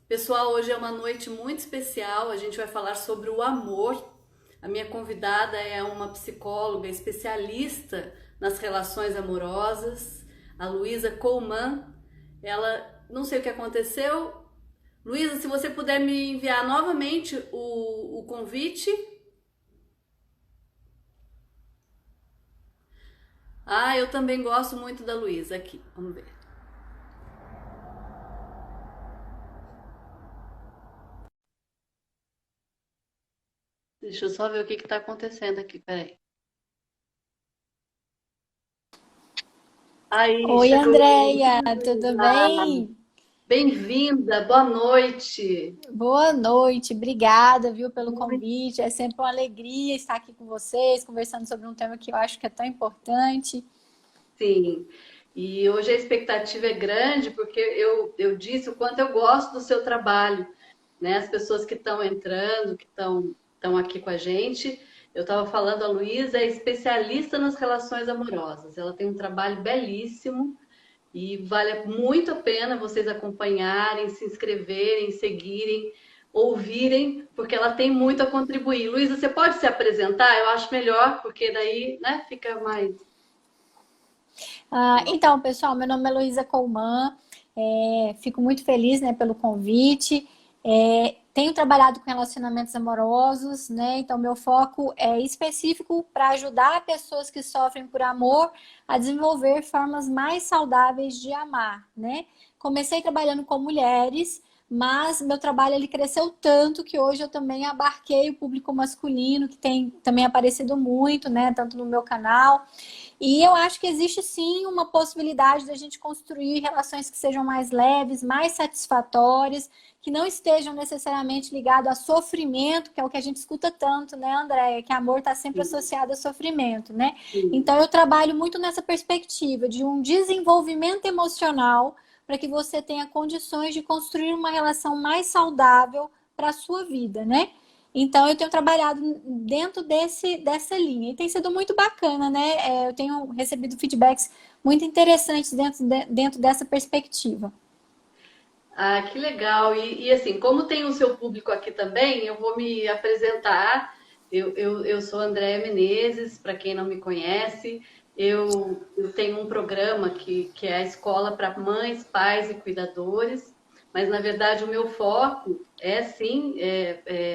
Pessoal, hoje é uma noite muito especial. A gente vai falar sobre o amor. A minha convidada é uma psicóloga especialista nas relações amorosas, a Luísa Colman. Ela, não sei o que aconteceu. Luísa, se você puder me enviar novamente o convite. Ah, eu também gosto muito da Luísa aqui. Vamos ver. Deixa eu só ver o que está acontecendo aqui. Peraí. Aí, Oi, chegou. Andréia, tudo bem? Bem-vinda, boa noite. Boa noite, obrigada, viu, pelo Muito convite. É sempre uma alegria estar aqui com vocês, conversando sobre um tema que eu acho que é tão importante. sim. E hoje a expectativa é grande porque eu disse o quanto eu gosto do seu trabalho, né? As pessoas que estão entrando, que estão aqui com a gente. Eu estava falando, a Luísa é especialista nas relações amorosas. Ela tem um trabalho belíssimo e vale muito a pena vocês acompanharem, se inscreverem, seguirem, ouvirem, porque ela tem muito a contribuir. Luísa, você pode se apresentar? Eu acho melhor, porque daí, né, fica mais. Então, pessoal, meu nome é Heloísa Colman, fico muito feliz, né, pelo convite. Tenho trabalhado com relacionamentos amorosos, né? Então, meu foco é específico para ajudar pessoas que sofrem por amor a desenvolver formas mais saudáveis de amar, né? Comecei trabalhando com mulheres, mas meu trabalho ele cresceu tanto que hoje eu também abarquei o público masculino, que tem também aparecido muito, né? Tanto no meu canal. E eu acho que existe sim uma possibilidade da gente construir relações que sejam mais leves, mais satisfatórias, que não estejam necessariamente ligadas a sofrimento, que é o que a gente escuta tanto, né, Andréia? Que amor está sempre Sim, associado a sofrimento, né? sim. Então eu trabalho muito nessa perspectiva de um desenvolvimento emocional para que você tenha condições de construir uma relação mais saudável para a sua vida, né? Então, eu tenho trabalhado dentro dessa linha e tem sido muito bacana, né? Eu tenho recebido feedbacks muito interessantes dentro dessa perspectiva. Ah, que legal. E assim, como tem o seu público aqui também, eu vou me apresentar. Eu sou Andréa Menezes, para quem não me conhece. Eu tenho um programa que é a Escola para Mães, Pais e Cuidadores, mas na verdade o meu foco é sim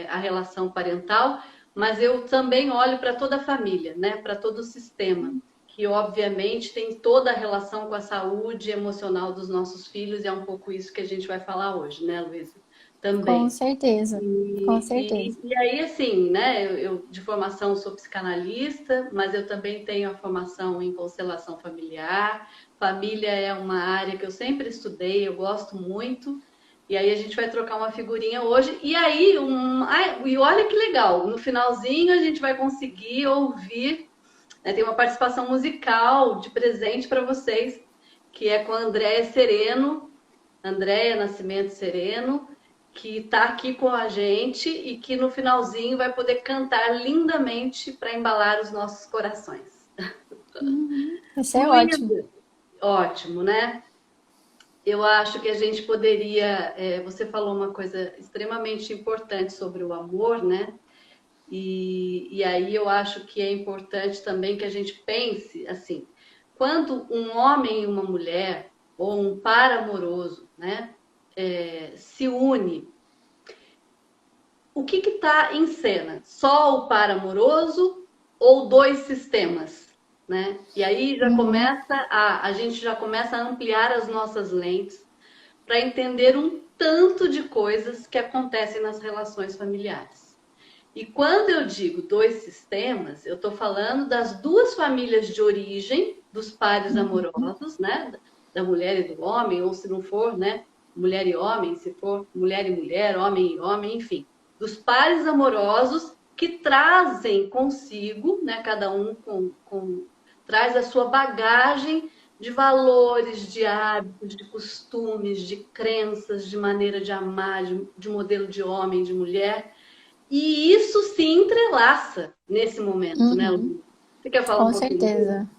a relação parental, mas eu também olho para toda a família, né? Para todo o sistema que obviamente tem toda a relação com a saúde emocional dos nossos filhos, e é um pouco isso que a gente vai falar hoje, né, Luísa? Com Também. certeza, com certeza. E aí, assim, né, eu de formação sou psicanalista, mas eu também tenho a formação em constelação familiar. Família é uma área que eu sempre estudei, eu gosto muito. E aí a gente vai trocar uma figurinha hoje. E aí, e olha que legal, no finalzinho a gente vai conseguir ouvir, né, tem uma participação musical de presente para vocês, que é com a Andréia Sereno, Andréia Nascimento Sereno, que está aqui com a gente e que no finalzinho vai poder cantar lindamente para embalar os nossos corações. Uhum, isso é ótimo. Luísa, ótimo, né? Eu acho que a gente poderia. Você falou uma coisa extremamente importante sobre o amor, né? E aí eu acho que é importante também que a gente pense assim, quando um homem e uma mulher, ou um par amoroso, né, se une, o que está em cena? Só o par amoroso ou dois sistemas? Né? E aí já Uhum. começa a gente já começa a ampliar as nossas lentes para entender um tanto de coisas que acontecem nas relações familiares. E quando eu digo dois sistemas, eu estou falando das duas famílias de origem dos pares Uhum. amorosos, né? Da mulher e do homem, ou se não for, né? Mulher e homem, se for mulher e mulher, homem e homem, enfim. Dos pares amorosos que trazem consigo, né? Cada um traz a sua bagagem de valores, de hábitos, de costumes, de crenças, de maneira de amar, de modelo de homem, de mulher, e isso se entrelaça nesse momento, né, Uhum, Lu? Você quer falar um com pouquinho disso? certeza.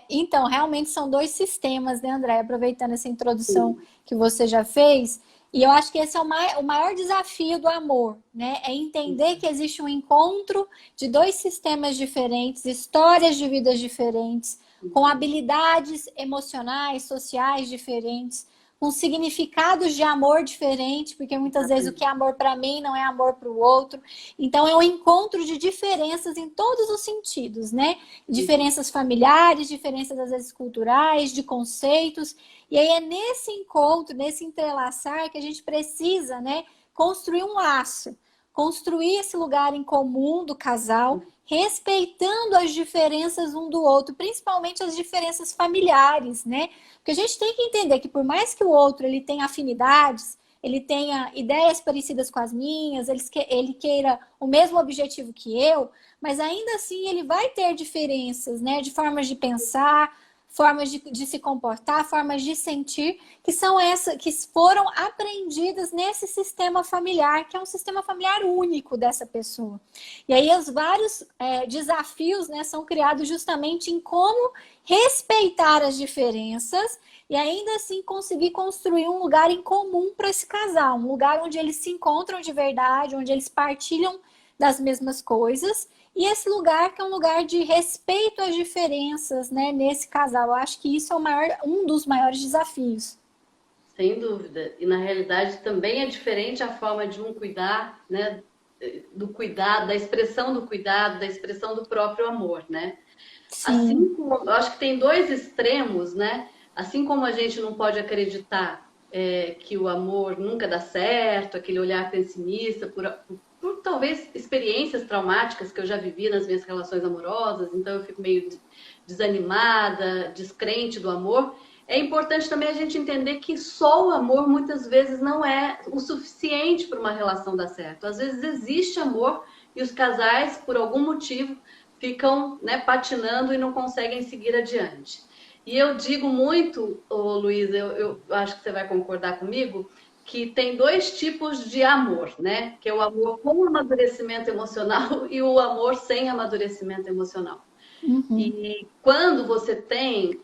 Então, realmente são dois sistemas, né, André? Aproveitando essa introdução Sim, que você já fez, E eu acho que esse é o maior desafio do amor, né? É entender que existe um encontro de dois sistemas diferentes, histórias de vidas diferentes, com habilidades emocionais, sociais diferentes, com significados de amor diferentes, porque muitas vezes o que é amor para mim não é amor para o outro. Então é um encontro de diferenças em todos os sentidos, né? Diferenças familiares, diferenças às vezes culturais, de conceitos. E aí é nesse encontro, nesse entrelaçar que a gente precisa, né, construir um laço, construir esse lugar em comum do casal, respeitando as diferenças um do outro, principalmente as diferenças familiares, né? Porque a gente tem que entender que por mais que o outro ele tenha afinidades, ele tenha ideias parecidas com as minhas, ele queira o mesmo objetivo que eu, mas ainda assim ele vai ter diferenças, né, de formas de pensar, formas de se comportar, formas de sentir, que são essas que foram aprendidas nesse sistema familiar, que é um sistema familiar único dessa pessoa. E aí os vários desafios, né, são criados justamente em como respeitar as diferenças e ainda assim conseguir construir um lugar em comum para esse casal, um lugar onde eles se encontram de verdade, onde eles partilham das mesmas coisas. E esse lugar que é um lugar de respeito às diferenças, né, nesse casal. Eu acho que isso é um dos maiores desafios. Sem dúvida. E na realidade também é diferente a forma de um cuidar, né, do cuidado, da expressão do cuidado, da expressão do próprio amor, né? Sim. Assim como, eu acho que tem dois extremos, né? Assim como a gente não pode acreditar que o amor nunca dá certo, aquele olhar pessimista, por talvez experiências traumáticas que eu já vivi nas minhas relações amorosas, então eu fico meio desanimada, descrente do amor. É importante também a gente entender que só o amor muitas vezes não é o suficiente para uma relação dar certo. Às vezes existe amor e os casais, por algum motivo, ficam, né, patinando e não conseguem seguir adiante. E eu digo muito, Luísa, eu acho que você vai concordar comigo, que tem dois tipos de amor, né? Que é o amor com amadurecimento emocional e o amor sem amadurecimento emocional. Uhum. E quando você tem,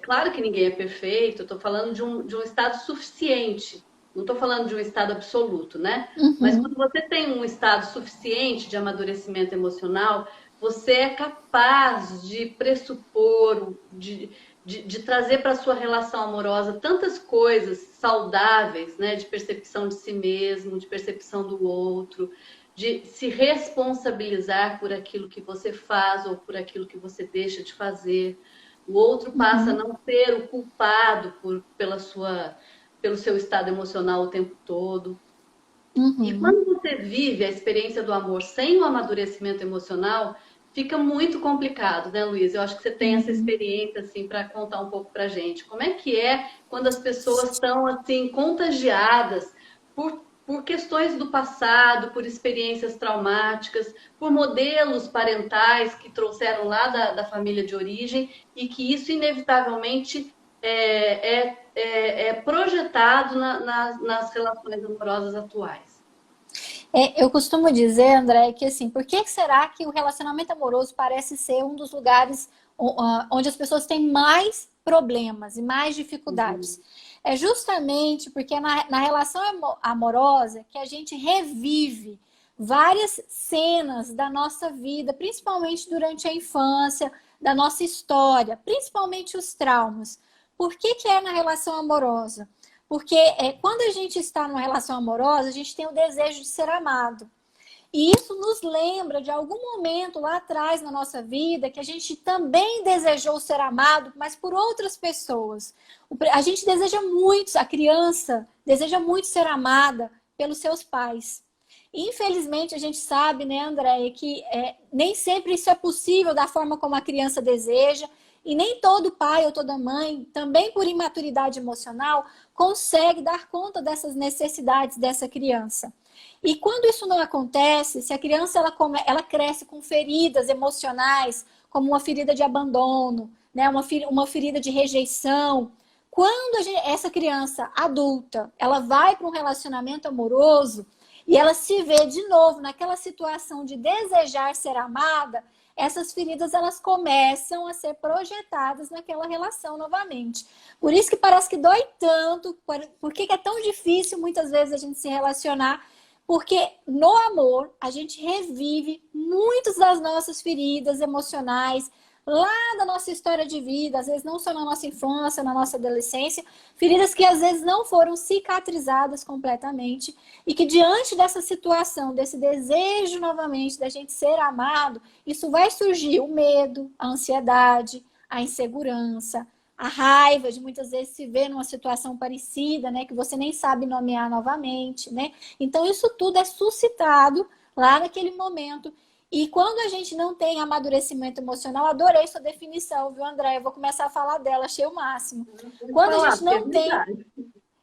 claro que ninguém é perfeito, eu estou falando de um estado suficiente, não estou falando de um estado absoluto, né? Mas Uhum. quando você tem um estado suficiente de amadurecimento emocional, você é capaz de pressupor, de trazer para a sua relação amorosa tantas coisas saudáveis, né? De percepção de si mesmo, de percepção do outro, de se responsabilizar por aquilo que você faz ou por aquilo que você deixa de fazer. O outro passa a Uhum. não ser o culpado pelo seu estado emocional o tempo todo. E Uhum. quando você vive a experiência do amor sem o amadurecimento emocional, fica muito complicado, né, Luiz? Eu acho que você tem essa Uhum. experiência, assim, para contar um pouco para gente. Como é que é quando as pessoas estão, assim, contagiadas por questões do passado, por experiências traumáticas, por modelos parentais que trouxeram lá da família de origem e que isso, inevitavelmente, é projetado nas relações amorosas atuais. Eu costumo dizer, André, que assim, por que será que o relacionamento amoroso parece ser um dos lugares onde as pessoas têm mais problemas e mais dificuldades? Uhum. É justamente porque na relação amorosa que a gente revive várias cenas da nossa vida, principalmente durante a infância, da nossa história, principalmente os traumas. Por que é na relação amorosa? Porque quando a gente está numa relação amorosa, a gente tem o desejo de ser amado. E isso nos lembra de algum momento lá atrás na nossa vida que a gente também desejou ser amado, mas por outras pessoas. A gente deseja muito, a criança deseja muito ser amada pelos seus pais. Infelizmente, a gente sabe, né, Andréia, que nem sempre isso é possível da forma como a criança deseja, e nem todo pai ou toda mãe, também por imaturidade emocional, consegue dar conta dessas necessidades dessa criança. E quando isso não acontece, se a criança ela cresce com feridas emocionais, como uma ferida de abandono, né, uma ferida de rejeição, quando essa criança adulta ela vai para um relacionamento amoroso e ela se vê de novo naquela situação de desejar ser amada, essas feridas elas começam a ser projetadas naquela relação novamente. Por isso que parece que dói tanto, por que é tão difícil muitas vezes a gente se relacionar, porque no amor a gente revive muitas das nossas feridas emocionais, lá da nossa história de vida, às vezes não só na nossa infância, na nossa adolescência, feridas que às vezes não foram cicatrizadas completamente e que diante dessa situação, desse desejo novamente da gente ser amado, isso vai surgir o medo, a ansiedade, a insegurança, a raiva de muitas vezes se ver numa situação parecida, né, que você nem sabe nomear novamente, né? Então isso tudo é suscitado lá naquele momento. E quando a gente não tem amadurecimento emocional, adorei sua definição, viu, André? Eu vou começar a falar dela, achei o máximo. Quando a gente não tem...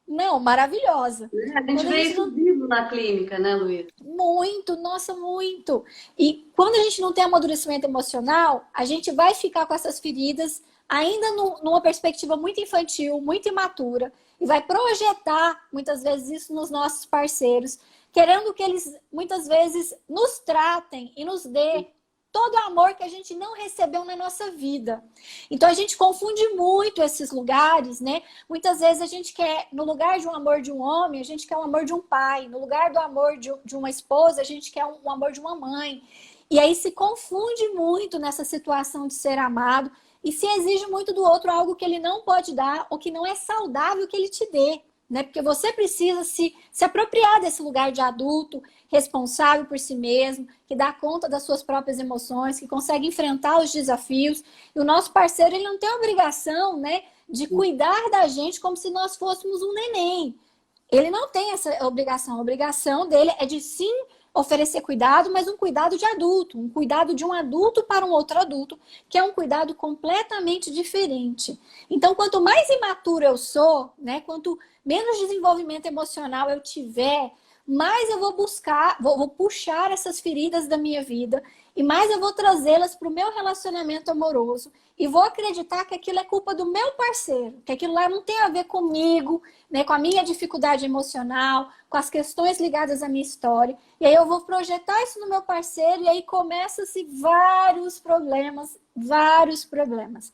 Não, maravilhosa. A gente vê isso vivo na clínica, né, Luiz? Muito, nossa, muito. E quando a gente não tem amadurecimento emocional, a gente vai ficar com essas feridas ainda numa perspectiva muito infantil, muito imatura, e vai projetar, muitas vezes, isso nos nossos parceiros, querendo que eles, muitas vezes, nos tratem e nos dê todo o amor que a gente não recebeu na nossa vida. Então, a gente confunde muito esses lugares, né? Muitas vezes a gente quer, no lugar de um amor de um homem, a gente quer o amor de um pai. No lugar do amor de uma esposa, a gente quer o amor de uma mãe. E aí se confunde muito nessa situação de ser amado e se exige muito do outro algo que ele não pode dar ou que não é saudável que ele te dê. Né? Porque você precisa se apropriar desse lugar de adulto, responsável por si mesmo, que dá conta das suas próprias emoções, que consegue enfrentar os desafios. E o nosso parceiro ele não tem a obrigação, né, de cuidar da gente como se nós fôssemos um neném. Ele não tem essa obrigação. A obrigação dele é de sim oferecer cuidado, mas um cuidado de adulto, um cuidado de um adulto para um outro adulto, que é um cuidado completamente diferente. Então, quanto mais imaturo eu sou, né, quanto menos desenvolvimento emocional eu tiver, mais eu vou buscar, vou puxar essas feridas da minha vida e mais eu vou trazê-las para o meu relacionamento amoroso e vou acreditar que aquilo é culpa do meu parceiro, que aquilo lá não tem a ver comigo, né, com a minha dificuldade emocional, com as questões ligadas à minha história. E aí eu vou projetar isso no meu parceiro e aí começam-se vários problemas, vários problemas.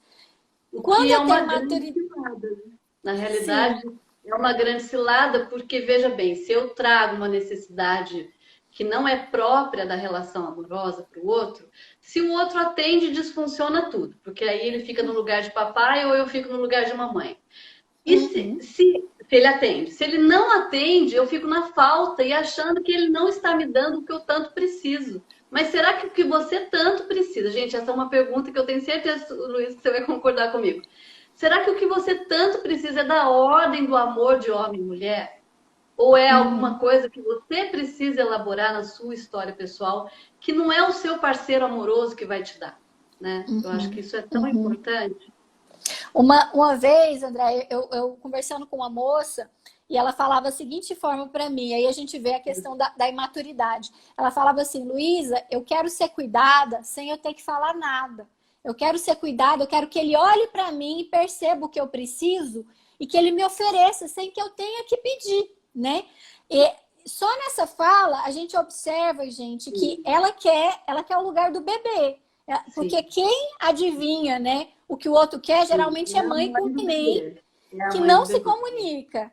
Quando eu tenho maturidade, na realidade, sim, é uma grande cilada, porque, veja bem, se eu trago uma necessidade que não é própria da relação amorosa para o outro, se o outro atende, desfunciona tudo, porque aí ele fica no lugar de papai ou eu fico no lugar de mamãe. E se ele atende? Se ele não atende, eu fico na falta e achando que ele não está me dando o que eu tanto preciso. Mas será que o que você tanto precisa? Gente, essa é uma pergunta que eu tenho certeza, Luiz, que você vai concordar comigo. Será que o que você tanto precisa é da ordem do amor de homem e mulher? Ou é alguma coisa que você precisa elaborar na sua história pessoal que não é o seu parceiro amoroso que vai te dar? Né? Eu acho que isso é tão importante. Uma vez, André, eu conversando com uma moça e ela falava a seguinte forma para mim, aí a gente vê a questão da imaturidade. Ela falava assim, Luísa, eu quero ser cuidada sem eu ter que falar nada. Eu quero ser cuidada, eu quero que ele olhe para mim e perceba o que eu preciso e que ele me ofereça sem que eu tenha que pedir, né? E só nessa fala a gente observa, gente, que ela quer o lugar do bebê. Porque quem adivinha, né, o que o outro quer, geralmente é mãe com neném, que não se comunica,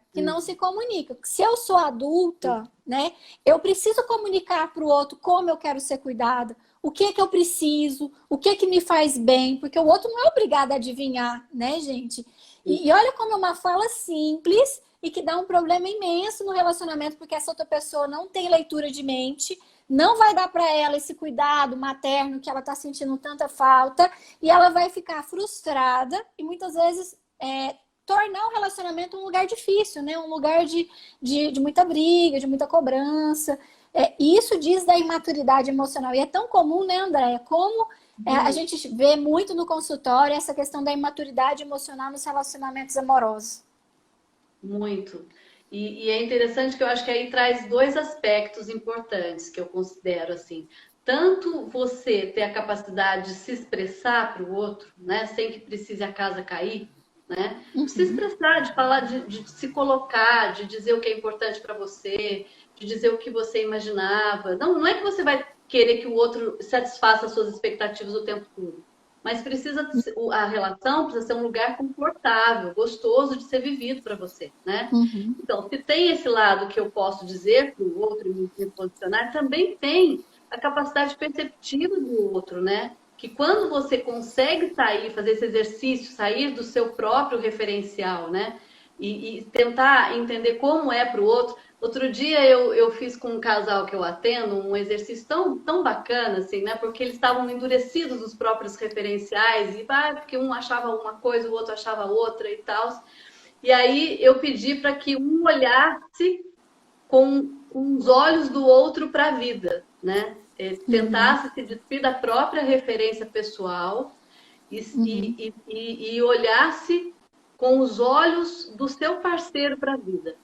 Se eu sou adulta, né, eu preciso comunicar para o outro como eu quero ser cuidada, o que eu preciso, o que me faz bem, porque o outro não é obrigado a adivinhar, né, gente? E olha como é uma fala simples e que dá um problema imenso no relacionamento, porque essa outra pessoa não tem leitura de mente, não vai dar para ela esse cuidado materno que ela está sentindo tanta falta e ela vai ficar frustrada e muitas vezes tornar o relacionamento um lugar difícil, né? Um lugar de muita briga, de muita cobrança. E isso diz da imaturidade emocional. E é tão comum, né, Andréia? Como a gente vê muito no consultório essa questão da imaturidade emocional nos relacionamentos amorosos. Muito. E é interessante que eu acho que aí traz dois aspectos importantes que eu considero assim. Tanto você ter a capacidade de se expressar para o outro, né, sem que precise a casa cair, né? De se expressar, de falar, de se colocar, de dizer o que é importante para você, de dizer o que você imaginava. Não é que você vai querer que o outro satisfaça as suas expectativas o tempo todo. Mas a relação precisa ser um lugar confortável, gostoso de ser vivido para você, né? Uhum. Então, se tem esse lado que eu posso dizer para o outro e me posicionar, também tem a capacidade perceptiva do outro, né? Que quando você consegue sair, fazer esse exercício, sair do seu próprio referencial, né? E tentar entender como é para o outro. Outro dia eu fiz com um casal que eu atendo um exercício tão bacana, assim, né? Porque eles estavam endurecidos dos próprios referenciais, e porque um achava uma coisa, o outro achava outra e tal. E aí eu pedi para que um olhasse com os olhos do outro para a vida, né? Tentasse se despir da própria referência pessoal e olhasse com os olhos do seu parceiro para a vida.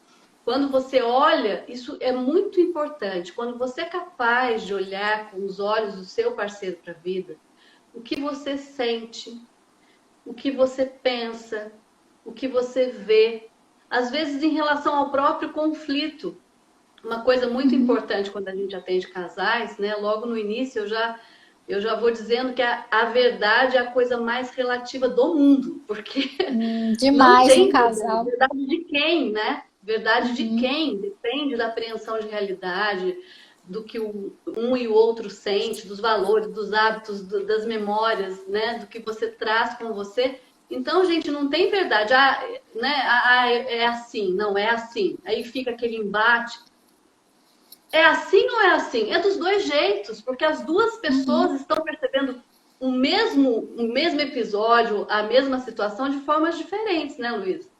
Quando você olha, isso é muito importante. Quando você é capaz de olhar com os olhos do seu parceiro para a vida, o que você sente, o que você pensa, o que você vê, às vezes em relação ao próprio conflito. Uma coisa muito importante quando a gente atende casais, né? Logo no início eu já vou dizendo que a verdade é a coisa mais relativa do mundo, porque não Demais no tem verdade. casal. Verdade de quem, né? Verdade de quem? Depende da apreensão de realidade, do que um e o outro sente, dos valores, dos hábitos, das memórias, né? Do que você traz com você. Então, gente, não tem verdade. É assim, não é assim. Aí fica aquele embate. É assim ou é assim? É dos dois jeitos, porque as duas pessoas estão percebendo o mesmo episódio, a mesma situação de formas diferentes, né, Luísa?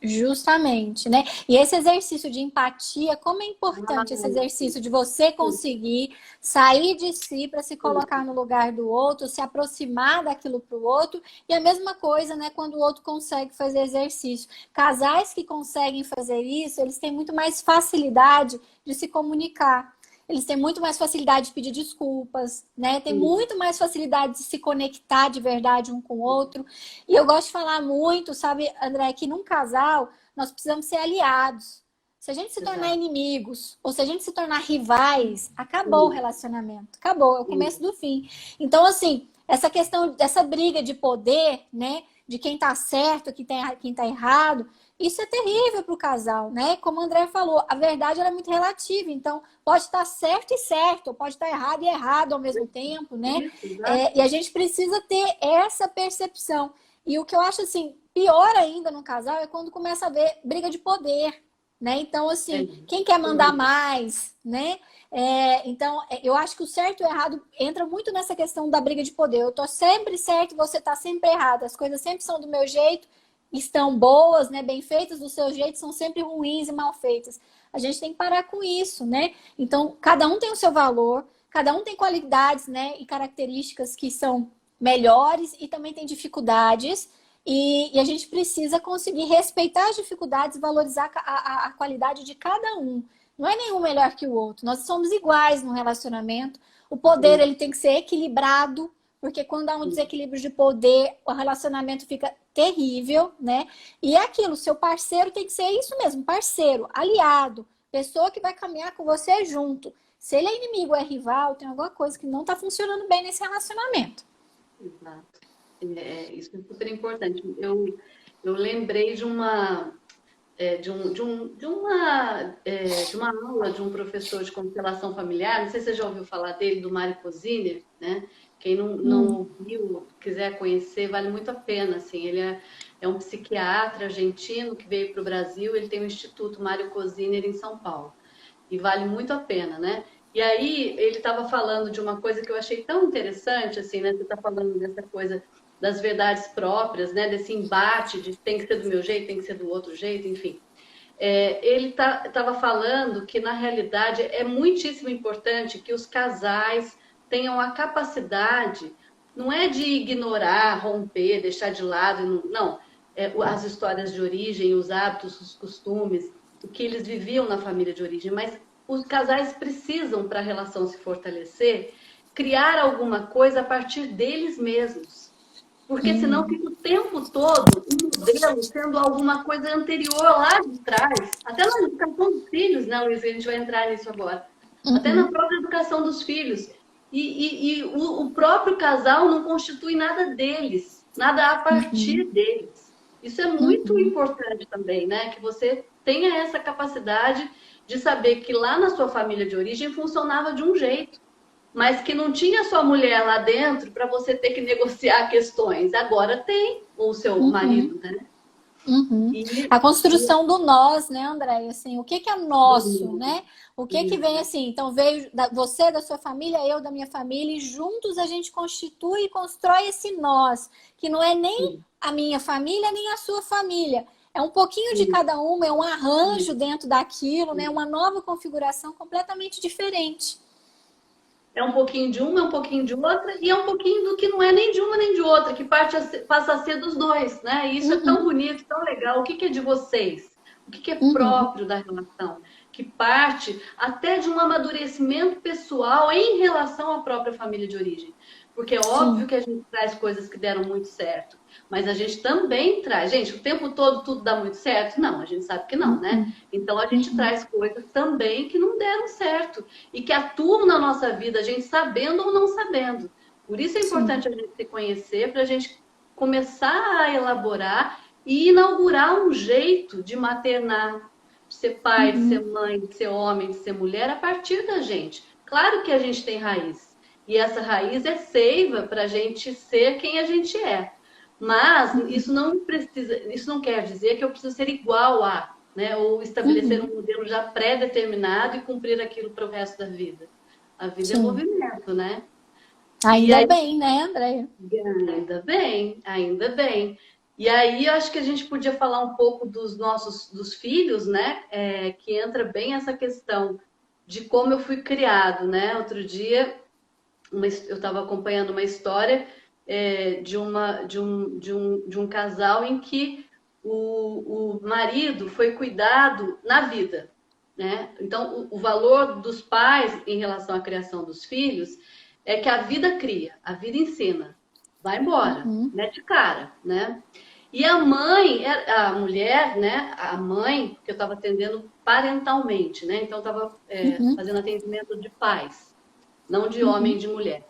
Justamente, né? E esse exercício de empatia, como é importante esse exercício de você conseguir sair de si para se colocar no lugar do outro, se aproximar daquilo para o outro, e a mesma coisa, né, quando o outro consegue fazer exercício. Casais que conseguem fazer isso, eles têm muito mais facilidade de se comunicar. Eles têm muito mais facilidade de pedir desculpas, né? Tem muito mais facilidade de se conectar de verdade um com o outro. E eu gosto de falar muito, sabe, André, que num casal nós precisamos ser aliados. Se a gente se tornar inimigos ou se a gente se tornar rivais, acabou o relacionamento. Acabou, é o começo do fim. Então, assim, essa questão, essa briga de poder, né? De quem tá certo, quem tá errado, isso é terrível para o casal, né? Como o André falou, a verdade ela é muito relativa, então pode estar certo e certo, ou pode estar errado e errado ao mesmo tempo, né? E a gente precisa ter essa percepção. E o que eu acho assim, pior ainda no casal é quando começa a haver briga de poder, né? Então, assim, quem quer mandar mais, né? Então, eu acho que o certo e o errado entra muito nessa questão da briga de poder. Eu tô sempre certo, você tá sempre errado. As coisas sempre são do meu jeito, estão boas, né, bem feitas do seu jeito, são sempre ruins e mal feitas. A gente tem que parar com isso, né? Então, cada um tem o seu valor, cada um tem qualidades, né, e características que são melhores e também tem dificuldades. E a gente precisa conseguir respeitar as dificuldades e valorizar a qualidade de cada um. Não é nenhum melhor que o outro. Nós somos iguais no relacionamento. O poder ele tem que ser equilibrado, porque quando há um desequilíbrio de poder, o relacionamento fica terrível, né? E é aquilo, seu parceiro tem que ser isso mesmo, parceiro, aliado, pessoa que vai caminhar com você junto. Se ele é inimigo, é rival, tem alguma coisa que não está funcionando bem nesse relacionamento. Exato. Isso é super importante. Eu lembrei de uma aula de um professor de constelação familiar. Não sei se você já ouviu falar dele, do Mário Cosiner, né? Quem não ouviu, quiser conhecer, vale muito a pena. Assim, ele é um psiquiatra argentino que veio para o Brasil. Ele tem o Instituto Mário Cosiner em São Paulo e vale muito a pena, né? E aí ele estava falando de uma coisa que eu achei tão interessante, assim, né? Você está falando dessa coisa das verdades próprias, né? Desse embate de tem que ser do meu jeito, tem que ser do outro jeito, enfim. Ele estava falando que, na realidade, é muitíssimo importante que os casais tenham a capacidade, não é de ignorar, romper, deixar de lado, não. As histórias de origem, os hábitos, os costumes, o que eles viviam na família de origem, mas os casais precisam, para a relação se fortalecer, criar alguma coisa a partir deles mesmos. Porque senão fica o tempo todo um modelo sendo alguma coisa anterior lá de trás. Até na educação dos filhos, né, Luiz? A gente vai entrar nisso agora. até na Uhum. própria educação dos filhos. E o próprio casal não constitui nada deles, nada a partir Uhum. deles. Isso é muito Uhum. importante também, né? Que você tenha essa capacidade de saber que lá na sua família de origem funcionava de um jeito, mas que não tinha sua mulher lá dentro para você ter que negociar questões. Agora tem, ou o seu Uhum. marido, né? Uhum. E, A e construção do nós, né, André? Assim, o que que é nosso, né? O que que vem isso, assim? Então veio você da sua família, eu da minha família, e juntos a gente constitui e constrói esse nós, que não é nem isso, a minha família nem a sua família. É um pouquinho de isso, cada uma, é um arranjo isso. dentro daquilo, né? Uma nova configuração completamente diferente. É um pouquinho de uma, é um pouquinho de outra, e é um pouquinho do que não é nem de uma nem de outra, que passa a ser dos dois, né? E isso é tão Uhum, bonito, tão legal. O que é de vocês? O que é uhum, próprio da relação? Que parte até de um amadurecimento pessoal em relação à própria família de origem. Porque é óbvio sim. que a gente traz coisas que deram muito certo, mas a gente também traz. Gente, o tempo todo tudo dá muito certo? Não, a gente sabe que não, né? Uhum, Então a gente uhum, traz coisas também que não deram certo e que atuam na nossa vida, a gente sabendo ou não sabendo. Por isso é sim. importante a gente se conhecer, para a gente começar a elaborar e inaugurar um jeito de maternar, de ser pai, de ser Uhum, mãe, de ser homem, de ser mulher, a partir da gente. Claro que a gente tem raiz, e essa raiz é seiva para a gente ser quem a gente é. Mas isso não precisa, isso não quer dizer que eu preciso ser igual a, né? Ou estabelecer uhum, um modelo já pré-determinado e cumprir aquilo para o resto da vida. A vida é sim. movimento, né? E Ainda aí, bem, né, André? ainda bem, ainda bem. E aí, eu acho que a gente podia falar um pouco dos filhos, né? Que entra bem essa questão de como eu fui criado, né? Outro dia, eu estava acompanhando uma história de um casal em que o marido foi cuidado na vida, né? Então, o valor dos pais em relação à criação dos filhos é que a vida cria, a vida ensina, vai embora, Uhum, mete cara, né? E a mãe, a mulher, né? A mãe, que eu estava atendendo parentalmente, né? Então, eu estava uhum, fazendo atendimento de pais, não de homem e uhum, de mulher.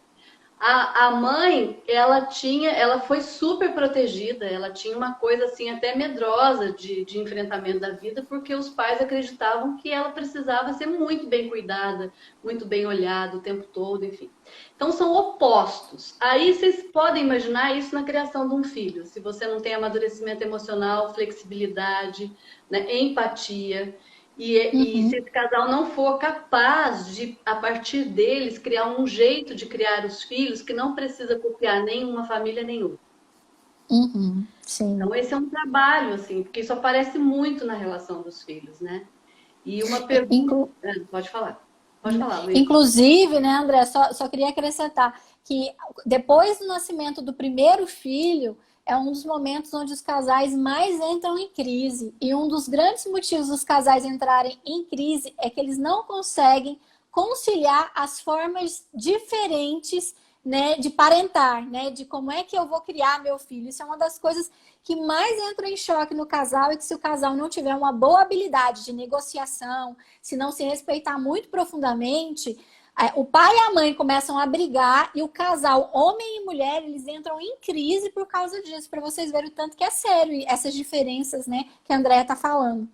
A mãe, ela foi super protegida, ela tinha uma coisa assim até medrosa de enfrentamento da vida, porque os pais acreditavam que ela precisava ser muito bem cuidada, muito bem olhada o tempo todo, enfim. Então são opostos. Aí vocês podem imaginar isso na criação de um filho, se você não tem amadurecimento emocional, flexibilidade, né, empatia. E se uhum, esse casal não for capaz de, a partir deles, criar um jeito de criar os filhos que não precisa copiar nenhuma família nenhuma. uhum, sim. Então, esse é um trabalho, assim, porque isso aparece muito na relação dos filhos, né? E uma É, pergunta. Pode falar. Pode falar, Luiz. Inclusive, né, André, só queria acrescentar que depois do nascimento do primeiro filho, é um dos momentos onde os casais mais entram em crise. E um dos grandes motivos dos casais entrarem em crise é que eles não conseguem conciliar as formas diferentes, né, de parentar, né, de como é que eu vou criar meu filho. Isso é uma das coisas que mais entra em choque no casal, é que se o casal não tiver uma boa habilidade de negociação, se não se respeitar muito profundamente, o pai e a mãe começam a brigar e o casal, homem e mulher, eles entram em crise por causa disso, para vocês verem o tanto que é sério essas diferenças, né, que a Andrea está falando.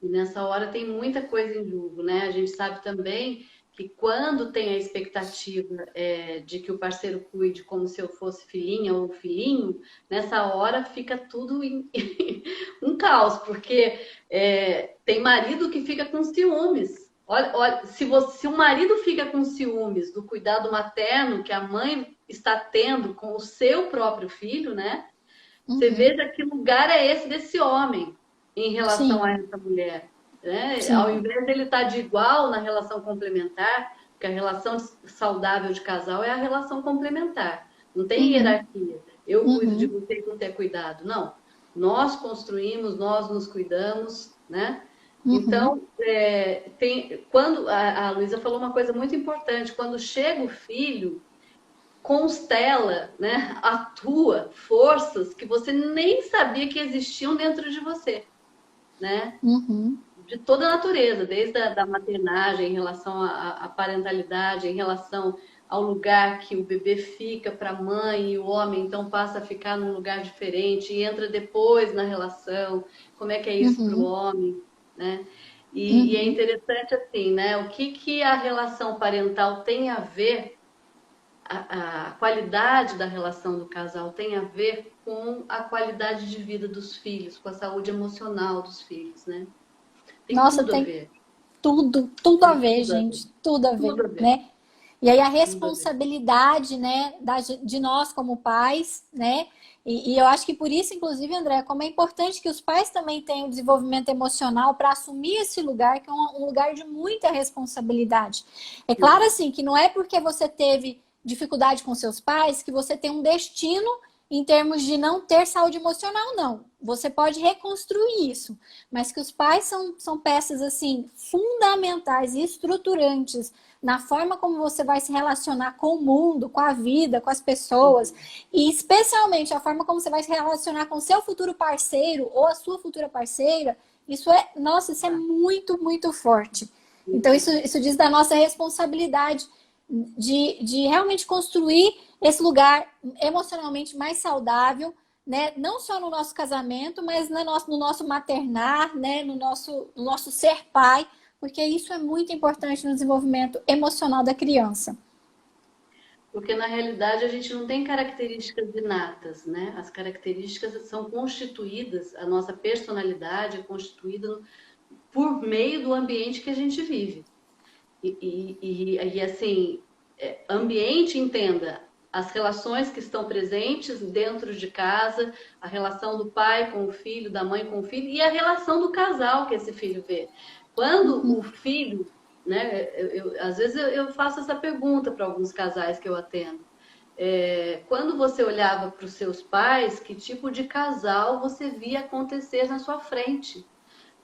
E nessa hora tem muita coisa em jogo, né? A gente sabe também que quando tem a expectativa de que o parceiro cuide como se eu fosse filhinha ou filhinho, nessa hora fica tudo em um caos, porque tem marido que fica com ciúmes. Olha, olha, se o marido fica com ciúmes do cuidado materno que a mãe está tendo com o seu próprio filho, né? Você Uhum. veja que lugar é esse desse homem em relação a Sim, essa mulher, né? Ao sim. invés dele estar de igual na relação complementar, porque a relação saudável de casal é a relação complementar, não tem Uhum. hierarquia. Eu cuido de Uhum. você e você é cuidado, não. Nós construímos, nós nos cuidamos, né? Uhum. Então, quando a Luísa falou uma coisa muito importante, quando chega o filho, constela, né, atua forças que você nem sabia que existiam dentro de você, né? Uhum. de toda a natureza, desde a da maternagem, em relação à parentalidade, em relação ao lugar que o bebê fica para a mãe e o homem então passa a ficar num lugar diferente e entra depois na relação, como é que é isso para o Uhum, homem, né? E é uhum. interessante assim, né? O que que a relação parental tem a ver, a qualidade da relação do casal tem a ver com a qualidade de vida dos filhos, com a saúde emocional dos filhos, né? Tem Nossa, tudo a tem ver, tudo a tem ver, tudo a ver, gente, tudo a ver, tudo a ver, né? E aí a tudo a ver. responsabilidade, né, de nós como pais, né? E eu acho que por isso, inclusive, André, como é importante que os pais também tenham desenvolvimento emocional para assumir esse lugar, que é um lugar de muita responsabilidade. É claro, assim, que não é porque você teve dificuldade com seus pais que você tem um destino em termos de não ter saúde emocional, não. Você pode reconstruir isso, mas que os pais são peças, assim, fundamentais e estruturantes na forma como você vai se relacionar com o mundo, com a vida, com as pessoas, e especialmente a forma como você vai se relacionar com o seu futuro parceiro ou a sua futura parceira, isso é, nossa, isso é muito, muito forte. Então, isso diz da nossa responsabilidade de realmente construir esse lugar emocionalmente mais saudável, né? Não só no nosso casamento, mas no nosso maternar, né? No nosso ser pai, porque isso é muito importante no desenvolvimento emocional da criança. Porque na realidade a gente não tem características inatas, né? As características são constituídas, a nossa personalidade é constituída por meio do ambiente que a gente vive. Assim, ambiente, entenda, as relações que estão presentes dentro de casa, a relação do pai com o filho, da mãe com o filho, e a relação do casal que esse filho vê. Quando o filho, né, às vezes eu faço essa pergunta para alguns casais que eu atendo. Quando você olhava para os seus pais, que tipo de casal você via acontecer na sua frente?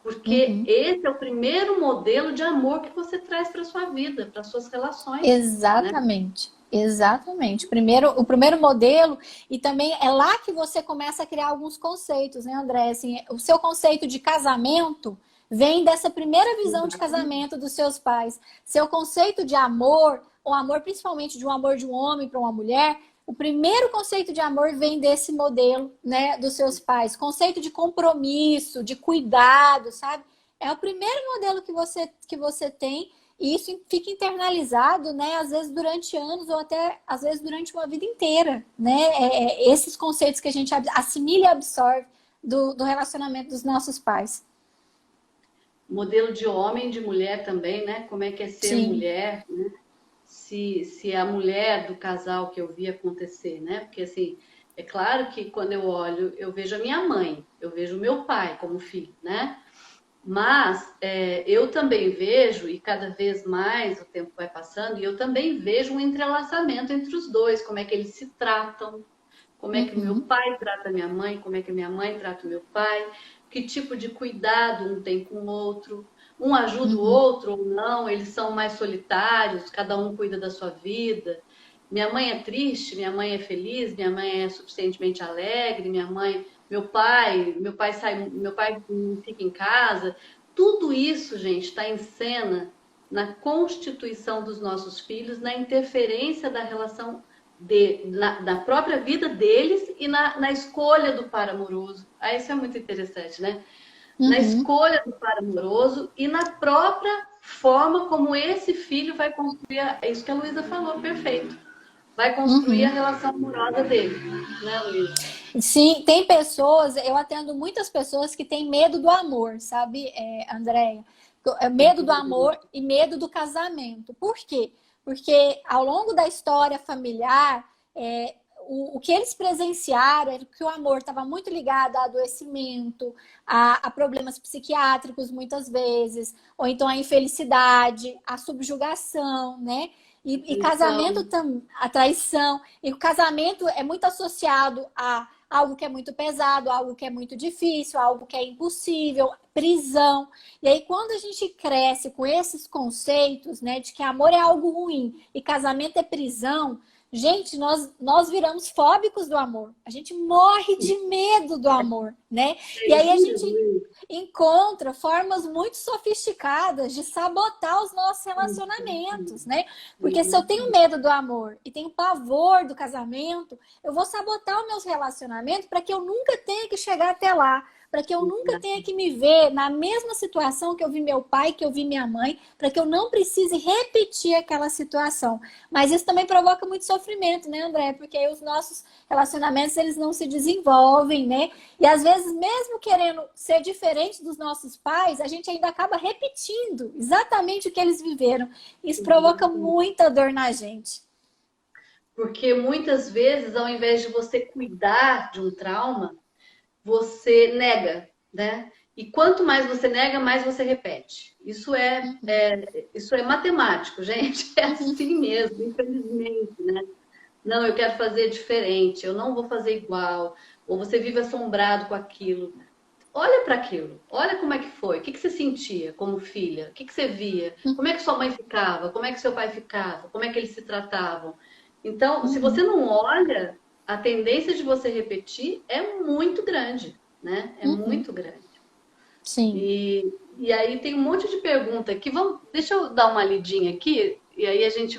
Porque Uhum. esse é o primeiro modelo de amor que você traz para sua vida, para suas relações, né? Exatamente. Exatamente. O primeiro modelo, e também é lá que você começa a criar alguns conceitos, né, André? Assim, o seu conceito de casamento vem dessa primeira visão de casamento dos seus pais. Seu conceito de amor, o amor principalmente de um amor de um homem para uma mulher, o primeiro conceito de amor vem desse modelo, né, dos seus pais. Conceito de compromisso, de cuidado, sabe? É o primeiro modelo que você tem e isso fica internalizado, né? Às vezes durante anos ou até às vezes durante uma vida inteira, né? Esses conceitos que a gente assimila e absorve do relacionamento dos nossos pais. Modelo de homem, de mulher também, né? Como é que é ser Sim. mulher, né? Se é a mulher do casal que eu vi acontecer, né? Porque assim, é claro que quando eu olho, eu vejo a minha mãe, eu vejo o meu pai como filho, né? Mas eu também vejo, e cada vez mais o tempo vai passando, e eu também vejo um entrelaçamento entre os dois, como é que eles se tratam, como é que o meu Uhum, pai trata a minha mãe, como é que a minha mãe trata o meu pai, que tipo de cuidado um tem com o outro, um ajuda o uhum, outro ou não, eles são mais solitários, cada um cuida da sua vida. Minha mãe é triste, minha mãe é feliz, minha mãe é suficientemente alegre, meu pai não fica em casa. Tudo isso, gente, está em cena na constituição dos nossos filhos, na interferência da relação na própria vida deles e na escolha do par amoroso. Ah, isso é muito interessante, né? Na uhum, escolha do par amoroso e na própria forma como esse filho vai construir. É isso que a Luísa falou, perfeito. Vai construir a uhum. relação amorosa dele, né, Luísa? Sim, tem pessoas, eu atendo muitas pessoas que têm medo do amor, sabe, Andréia? Medo do amor e medo do casamento. Por quê? Porque ao longo da história familiar, o que eles presenciaram era que o amor estava muito ligado a adoecimento, a problemas psiquiátricos, muitas vezes, ou então a infelicidade, a subjugação, né? E casamento, Traição. a traição, e o casamento é muito associado a algo que é muito pesado, algo que é muito difícil, algo que é impossível, prisão. E aí, quando a gente cresce com esses conceitos, né, de que amor é algo ruim e casamento é prisão, gente, nós viramos fóbicos do amor. A gente morre de medo do amor, né? E É aí a isso, gente Luiz. encontra formas muito sofisticadas de sabotar os nossos relacionamentos, né? Porque se eu tenho medo do amor e tenho pavor do casamento, eu vou sabotar os meus relacionamentos para que eu nunca tenha que chegar até lá, para que eu nunca tenha que me ver na mesma situação que eu vi meu pai, que eu vi minha mãe, para que eu não precise repetir aquela situação. Mas isso também provoca muito sofrimento, né, André? Porque aí os nossos relacionamentos eles não se desenvolvem, né? E às vezes, mesmo querendo ser diferente dos nossos pais, a gente ainda acaba repetindo exatamente o que eles viveram. Isso provoca muita dor na gente. Porque muitas vezes, ao invés de você cuidar de um trauma, você nega, né? E quanto mais você nega, mais você repete. Isso é matemático, gente. É assim mesmo, infelizmente, né? Não, eu quero fazer diferente, eu não vou fazer igual. Ou você vive assombrado com aquilo. Olha para aquilo, olha como é que foi, o que que você sentia como filha, o que que você via, como é que sua mãe ficava, como é que seu pai ficava, como é que eles se tratavam. Então, se você Uhum, não olha, a tendência de você repetir é muito grande, né? É uhum, muito grande. sim. E aí tem um monte de pergunta aqui. Vamos, deixa eu dar uma lidinha aqui, e aí a gente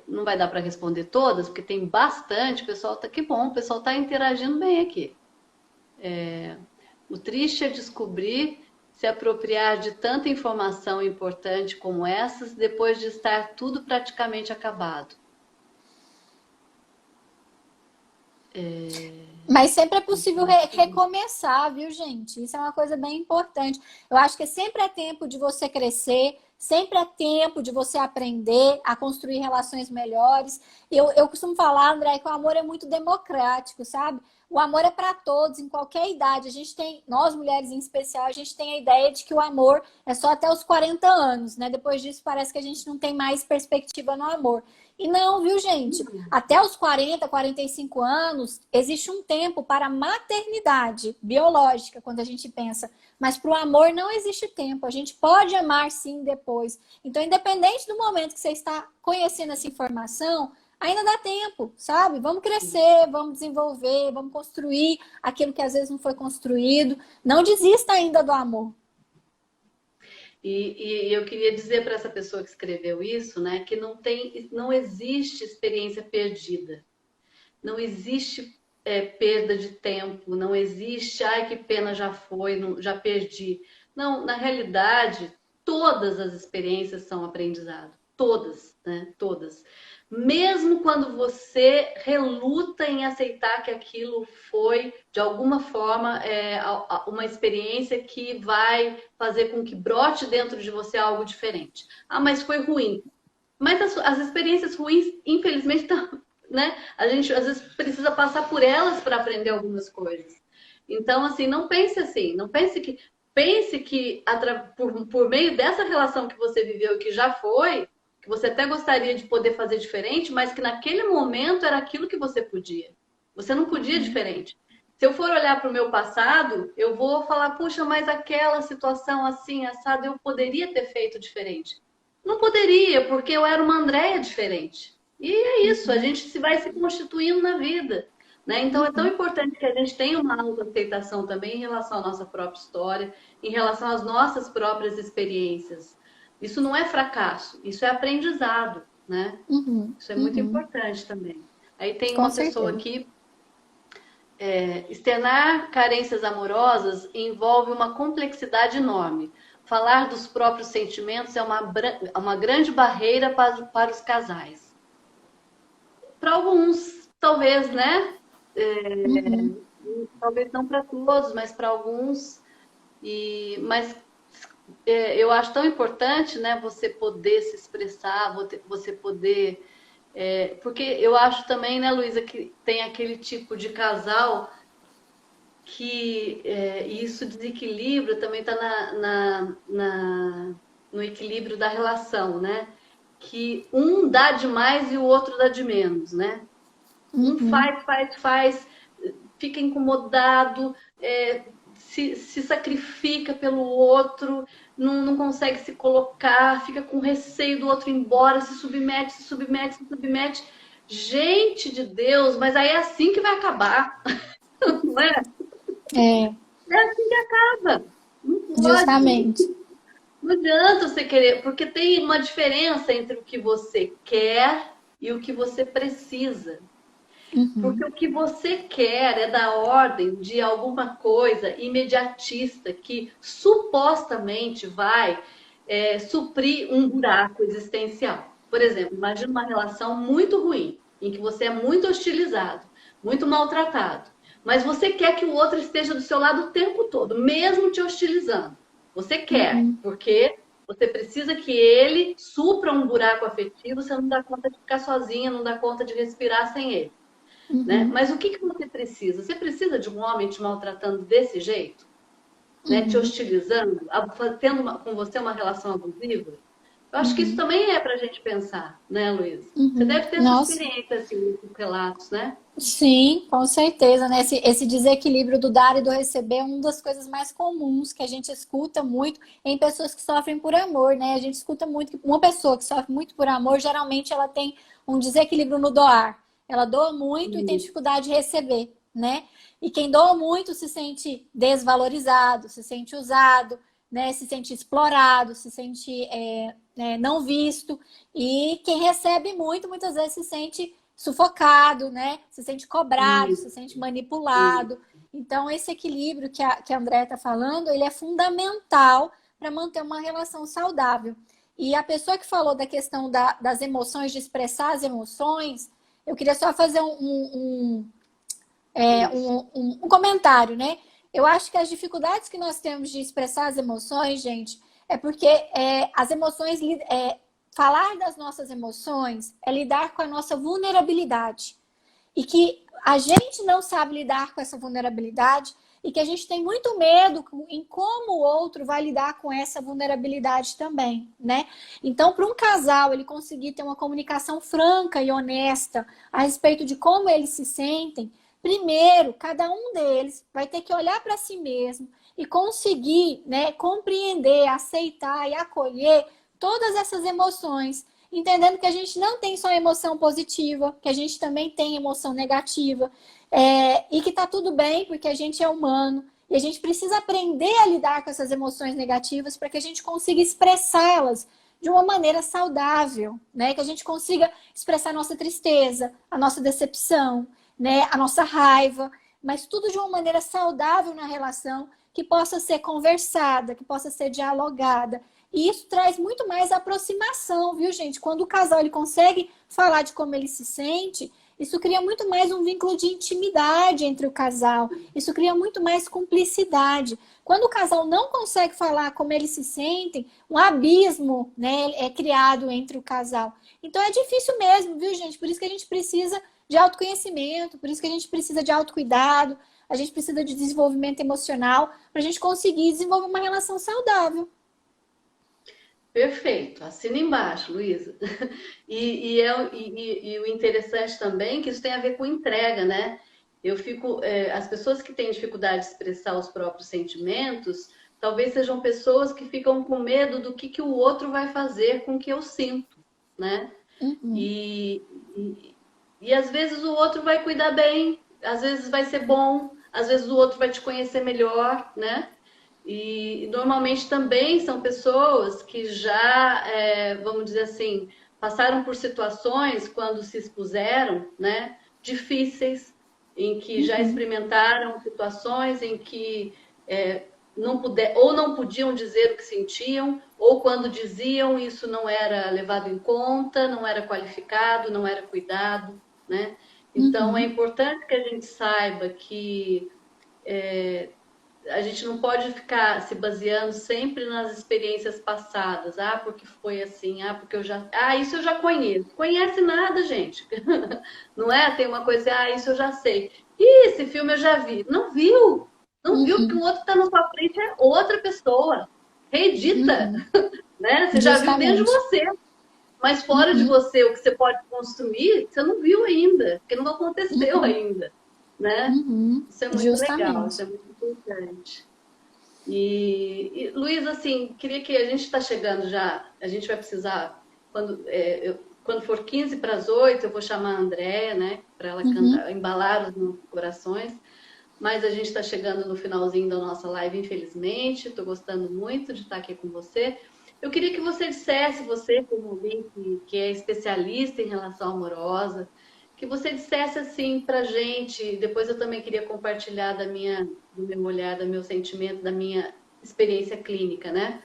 não vai dar para responder todas, porque tem bastante, o pessoal tá, que bom, o pessoal está interagindo bem aqui. O triste é descobrir se apropriar de tanta informação importante como essas depois de estar tudo praticamente acabado. Mas sempre é possível recomeçar, viu, gente? Isso é uma coisa bem importante. Eu acho que sempre é tempo de você crescer, sempre é tempo de você aprender a construir relações melhores. Eu costumo falar, André, que o amor é muito democrático, sabe? O amor é para todos, em qualquer idade. A gente tem, nós mulheres em especial, a gente tem a ideia de que o amor é só até os 40 anos, né? Depois disso parece que a gente não tem mais perspectiva no amor. E não, viu, gente? Até os 40, 45 anos, existe um tempo para a maternidade biológica, quando a gente pensa. Mas para o amor não existe tempo. A gente pode amar sim depois. Então, independente do momento que você está conhecendo essa informação, ainda dá tempo, sabe? Vamos crescer, vamos desenvolver, vamos construir aquilo que às vezes não foi construído. Não desista ainda do amor. E eu queria dizer para essa pessoa que escreveu isso, né, que não existe experiência perdida, não existe perda de tempo, não existe, ai que pena já foi, já perdi. Não, na realidade, todas as experiências são aprendizado, todas, né, todas. Mesmo quando você reluta em aceitar que aquilo foi, de alguma forma, uma experiência que vai fazer com que brote dentro de você algo diferente. Ah, mas foi ruim. Mas as experiências ruins, infelizmente, né? A gente às vezes precisa passar por elas para aprender algumas coisas. Então, assim, não pense assim, não pense que por meio dessa relação que você viveu e que já foi, que você até gostaria de poder fazer diferente, mas que naquele momento era aquilo que você podia. Você não podia diferente. Se eu for olhar para o meu passado, eu vou falar, puxa, mas aquela situação assim, assada, eu poderia ter feito diferente. Não poderia, porque eu era uma Andréia diferente. E é isso, a gente vai se constituindo na vida. Né? Então é tão importante que a gente tenha uma autoaceitação também em relação à nossa própria história, em relação às nossas próprias experiências. Isso não é fracasso, isso é aprendizado, né? Uhum, Isso é muito uhum, importante também. Aí tem com uma pessoa certeza. aqui, externar carências amorosas envolve uma complexidade enorme. Falar dos próprios sentimentos é uma grande barreira para os casais. Para alguns, talvez, né? Uhum. Talvez não para todos, mas para alguns. Mas eu acho tão importante, né? Você poder se expressar, você poder. Porque eu acho também, né, Luísa, que tem aquele tipo de casal que isso desequilibra, também está no equilíbrio da relação, né? Que um dá demais e o outro dá de menos, né? Um Uhum. faz, fica incomodado, se sacrifica pelo outro, não consegue se colocar, fica com receio do outro ir embora, se submete, se submete, se submete. gente de Deus, mas aí é assim que vai acabar, não é? É, É assim que acaba. Não pode. justamente. Não adianta você querer, porque tem uma diferença entre o que você quer e o que você precisa. Porque Uhum, o que você quer é da ordem de alguma coisa imediatista que supostamente vai suprir um buraco existencial. Por exemplo, imagina uma relação muito ruim, em que você é muito hostilizado, muito maltratado, mas você quer que o outro esteja do seu lado o tempo todo, mesmo te hostilizando. Você quer, uhum, porque você precisa que ele supra um buraco afetivo, você não dá conta de ficar sozinha, não dá conta de respirar sem ele. Né? uhum, Mas o que, que você precisa? Você precisa de um homem te maltratando desse jeito? Né? Te uhum, hostilizando, tendo com você uma relação abusiva? Eu acho que isso uhum, também é para a gente pensar, né, Luiz? Você uhum. deve ter essa Nossa. experiência assim, nesses relatos, né? Sim, com certeza, né? Esse desequilíbrio do dar e do receber é uma das coisas mais comuns que a gente escuta muito em pessoas que sofrem por amor, né? A gente escuta muito que uma pessoa que sofre muito por amor, geralmente ela tem um desequilíbrio no doar. Ela doa muito e tem Isso. dificuldade de receber, né? E quem doa muito se sente desvalorizado, se sente usado, né? Se sente explorado, se sente não visto. E quem recebe muito, muitas vezes se sente sufocado, né? Se sente cobrado, se sente manipulado. Então, esse equilíbrio que a Andréa está falando, ele é fundamental para manter uma relação saudável. E a pessoa que falou da questão das emoções, de expressar as emoções, eu queria só fazer Isso. um comentário, né? Eu acho que as dificuldades que nós temos de expressar as emoções, gente, é porque as emoções, falar das nossas emoções é lidar com a nossa vulnerabilidade. E que a gente não sabe lidar com essa vulnerabilidade e que a gente tem muito medo em como o outro vai lidar com essa vulnerabilidade também, né? Então, para um casal ele conseguir ter uma comunicação franca e honesta a respeito de como eles se sentem, primeiro, cada um deles vai ter que olhar para si mesmo e conseguir, né, compreender, aceitar e acolher todas essas emoções, entendendo que a gente não tem só emoção positiva, que a gente também tem emoção negativa, e que tá tudo bem, porque a gente é humano, e a gente precisa aprender a lidar com essas emoções negativas para que a gente consiga expressá-las de uma maneira saudável, né? Que a gente consiga expressar a nossa tristeza, a nossa decepção, né? A nossa raiva, mas tudo de uma maneira saudável na relação, que possa ser conversada, que possa ser dialogada. E isso traz muito mais aproximação, viu, gente? Quando o casal ele consegue falar de como ele se sente, isso cria muito mais um vínculo de intimidade entre o casal. Isso cria muito mais cumplicidade. Quando o casal não consegue falar como eles se sentem, um abismo, né, é criado entre o casal. Então é difícil mesmo, viu, gente? Por isso que a gente precisa de autoconhecimento, por isso que a gente precisa de autocuidado, a gente precisa de desenvolvimento emocional para a gente conseguir desenvolver uma relação saudável. Perfeito, assina embaixo, Luísa. E o interessante também é que isso tem a ver com entrega, né? As pessoas que têm dificuldade de expressar os próprios sentimentos, talvez sejam pessoas que ficam com medo do que o outro vai fazer com o que eu sinto, né? Uhum, E, e, e às vezes o outro vai cuidar bem, às vezes vai ser bom, às vezes o outro vai te conhecer melhor, né? E normalmente também são pessoas que já, vamos dizer assim, passaram por situações quando se expuseram, né, difíceis, em que já uhum, experimentaram situações em que ou não podiam dizer o que sentiam, ou quando diziam isso não era levado em conta, não era qualificado, não era cuidado, né? Então é uhum, importante que a gente saiba que a gente não pode ficar se baseando sempre nas experiências passadas. Ah, porque foi assim, ah, porque eu já. Ah, isso eu já conheço. Conhece nada, gente. Não é? Tem uma coisa, ah, isso eu já sei. Ih, esse filme eu já vi. Não viu. Não viu, porque o uhum, outro está na sua frente, é outra pessoa. Reedita, uhum. né? Você já viu dentro de Justamente. você. Mas fora de Uhum, você, o que você pode construir, você não viu ainda, porque não aconteceu uhum, ainda, né? uhum. Isso é muito legal, isso Justamente. é muito importante. Luiz, assim, queria que a gente está chegando já, a gente vai precisar, quando quando for 15 para as 8, eu vou chamar a Andréia, né? Para ela cantar, embalar os corações. Mas a gente está chegando no finalzinho da nossa live, infelizmente. Estou gostando muito de estar aqui com você. Eu queria que você dissesse, você como alguém que é especialista em relação amorosa, que você dissesse assim para gente. Depois eu também queria compartilhar do meu olhar, do meu sentimento, da minha experiência clínica, né?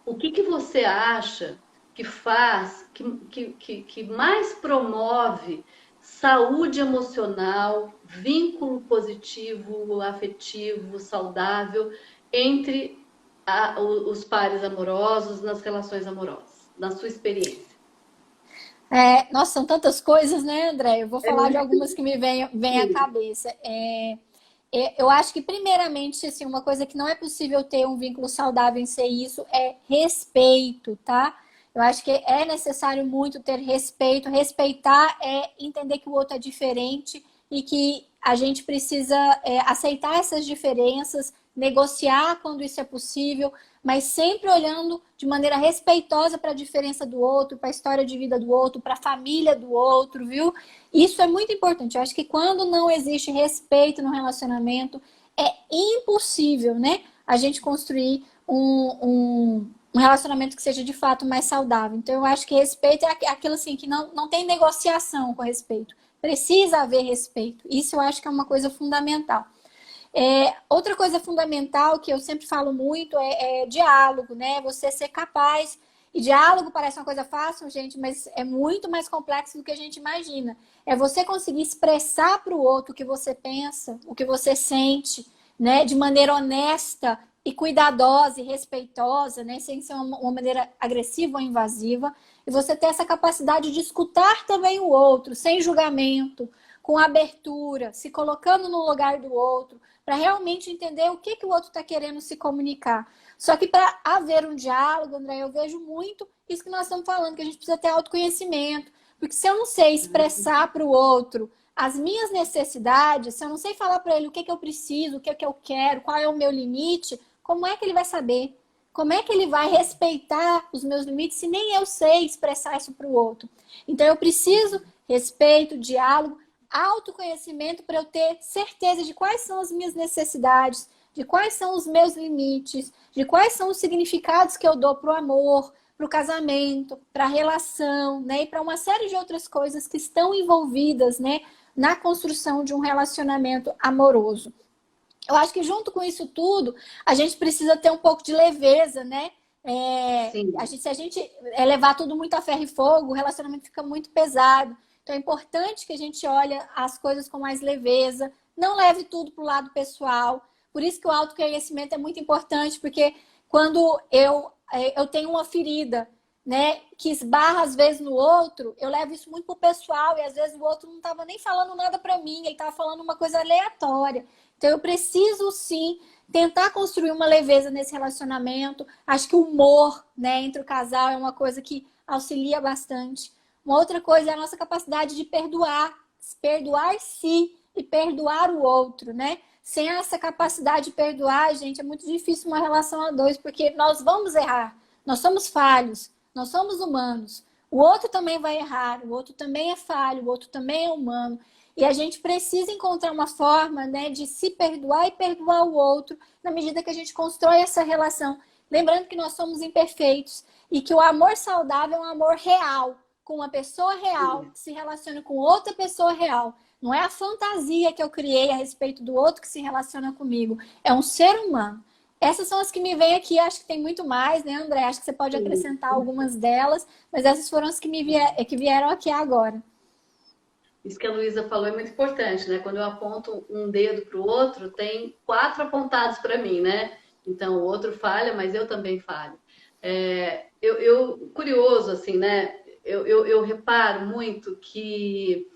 O que você acha que faz, que mais promove saúde emocional, vínculo positivo, afetivo, saudável entre os pares amorosos, nas relações amorosas, na sua experiência? Nossa, são tantas coisas, né, André? Eu vou É falar de muito algumas que me vêm à difícil. cabeça. Eu acho que, primeiramente, assim, uma coisa que não é possível ter um vínculo saudável em ser isso é respeito, tá? Eu acho que é necessário muito ter respeito. Respeitar é entender que o outro é diferente e que a gente precisa aceitar essas diferenças, negociar quando isso é possível, mas sempre olhando de maneira respeitosa para a diferença do outro, para a história de vida do outro, para a família do outro, viu? Isso é muito importante. Eu acho que quando não existe respeito no relacionamento, é impossível, né? A gente construir um relacionamento que seja de fato mais saudável. Então, eu acho que respeito é aquilo assim que não tem negociação com respeito. Precisa haver respeito. Isso eu acho que é uma coisa fundamental. Outra coisa fundamental que eu sempre falo muito é diálogo, né? Você ser capaz. E diálogo parece uma coisa fácil, gente, mas é muito mais complexo do que a gente imagina. É você conseguir expressar para o outro o que você pensa, o que você sente, né? De maneira honesta e cuidadosa e respeitosa, né? Sem ser uma maneira agressiva ou invasiva. E você ter essa capacidade de escutar também o outro, sem julgamento, com abertura, se colocando no lugar do outro, para realmente entender o que o outro está querendo se comunicar. Só que para haver um diálogo, André, eu vejo muito isso que nós estamos falando, que a gente precisa ter autoconhecimento. Porque se eu não sei expressar para o outro as minhas necessidades, se eu não sei falar para ele o que eu preciso, o que eu quero, qual é o meu limite, como é que ele vai saber? Como é que ele vai respeitar os meus limites se nem eu sei expressar isso para o outro? Então eu preciso respeito, diálogo, autoconhecimento para eu ter certeza de quais são as minhas necessidades, de quais são os meus limites, de quais são os significados que eu dou para o amor, para o casamento, para a relação, né? E para uma série de outras coisas que estão envolvidas, né, na construção de um relacionamento amoroso. Eu acho que junto com isso tudo, a gente precisa ter um pouco de leveza, né? Sim. Se a gente levar tudo muito a ferro e fogo, o relacionamento fica muito pesado. Então é importante que a gente olhe as coisas com mais leveza, não leve tudo para o lado pessoal. Por isso que o autoconhecimento é muito importante, porque quando eu tenho uma ferida, né, que esbarra às vezes no outro, eu levo isso muito pro pessoal e às vezes o outro não estava nem falando nada para mim, ele estava falando uma coisa aleatória. Então eu preciso sim tentar construir uma leveza nesse relacionamento. Acho que o humor, né, entre o casal é uma coisa que auxilia bastante. Uma outra coisa é a nossa capacidade de perdoar-se e perdoar o outro, né? Sem essa capacidade de perdoar, gente, é muito difícil uma relação a dois, porque nós vamos errar, nós somos falhos, nós somos humanos. O outro também vai errar, o outro também é falho, o outro também é humano. E a gente precisa encontrar uma forma, né, de se perdoar e perdoar o outro na medida que a gente constrói essa relação. Lembrando que nós somos imperfeitos e que o amor saudável é um amor real, com uma pessoa real, que se relaciona com outra pessoa real. Não é a fantasia que eu criei a respeito do outro que se relaciona comigo. É um ser humano. Essas são as que me vêm aqui. Acho que tem muito mais, né, André? Acho que você pode Sim. acrescentar algumas delas, mas essas foram as que que vieram aqui agora. Isso que a Luísa falou é muito importante, né? Quando eu aponto um dedo para o outro, tem 4 apontados para mim, né? Então o outro falha, mas eu também falho. Curioso, assim, né? Eu reparo muito que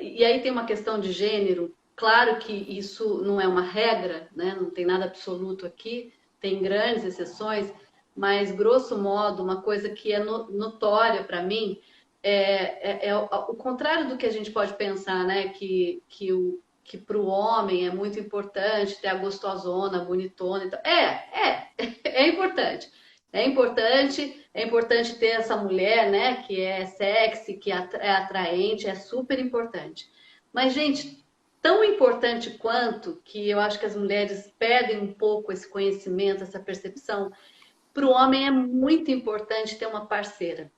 e aí tem uma questão de gênero. Claro que isso não é uma regra, né? Não tem nada absoluto aqui, tem grandes exceções, mas grosso modo, uma coisa que é notória para mim é o contrário do que a gente pode pensar, né? Que para o homem é muito importante ter a gostosona, a bonitona. Então, é importante. É importante ter essa mulher, né, que é sexy, que é atraente, é super importante. Mas, gente, tão importante quanto que eu acho que as mulheres perdem um pouco esse conhecimento, essa percepção, para o homem é muito importante ter uma parceira.